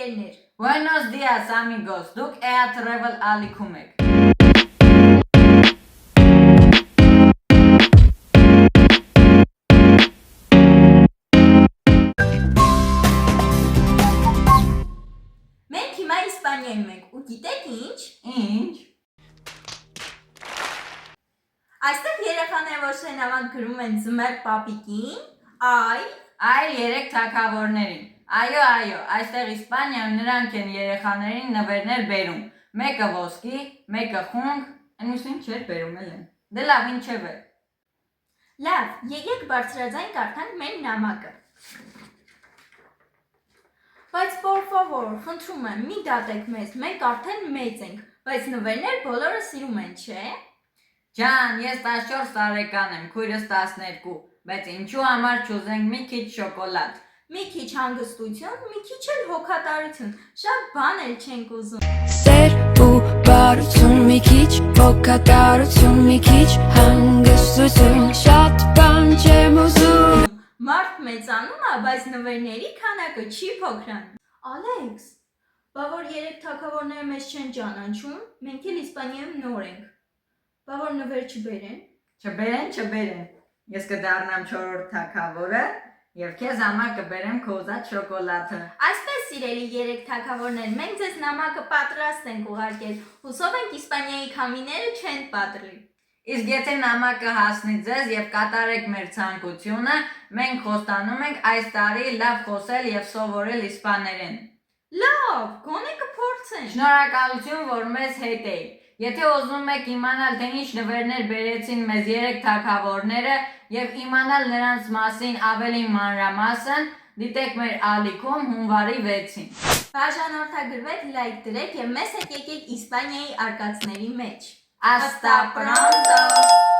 ընկերներ։ Buenos días, amigos. Դուք EA Travel ալիքում եք։ Մենք հիմա Իսպանիայում ենք ու գիտեք ինչ։ Ինչ։ Այստեղ երեխաները ոչ թե նավանդ գրում են Ձմեռ պապիկին, այլ 3 թագավորներին։ Այո, այստեղ Իսպանիայում նրանք են երեխաներին նվերներ բերում։ Մեկը ոսկի, մեկը խունկ, այնուսին չէր բերում են։ Դե լավ, ինչևէ։ Լավ, եկեք բարձրաձայն կարդանք մեր նամակը։ Բայց por favor, խնդրում եմ, մի դատեք մեզ, մենք արդեն մեծ ենք, բայց նվերներ բոլորը սիրում են, չէ՞։ Ջան, ես 14 տարեկան եմ, քույրս 12, բայց ինչու համար չուզենք մի քիչ շոկոլադ։ Մի քիչ հանգստություն, մի քիչ էլ հոգատարություն, շատ բան էլ չենք ուզում։ Սեր ու բարություն, մի քիչ հոգատարություն, մի քիչ հանգստություն, շատ բան չեմ ուզում։ Մարդ մեծանում է, բայց նվերների քանակը չի փոքրանում։ Ալեքս, բա որ 3 թագավորները մեզ չեն ճանաչում, մենք էլ Իսպանիայում նոր ենք։ Բա որ նվեր չբերեն։ Չբերեն։ Ես կդառնամ 4-րդ թագավորը եւ քեզ համար կբերեմ քո ուզած շոկոլադը։ Այսպես սիրելի 3 թագավորներ, մենք ձեզ նամակը պատրաստ ենք ուղարկել։ Հուսով ենք Իսպանիայի քամիները չեն պատռի։ Իսկ եթե նամակը հասնի ձեզ եւ կատարեք մեր ցանկությունը, մենք խոստանում ենք այս տարի լավ խոսել եւ սովորել իսպաներեն։ Լավ, գոնե կփորձենք։ Շնորհակալություն, որ մեզ հետ եք։ Եթե ուզում եք իմանալ, թե ինչ նվերներ բերեցին մեզ 3 թագավորները եւ իմանալ նրանց մասին ավելի մանրամասն, դիտեք մեր ալիքում հունվարի 6-ին։ Բաժանորդագրվեք, լայք դրեք եւ մեզ հետ եկեք Իսպանիայի արկածների մեջ։ Hasta pronto!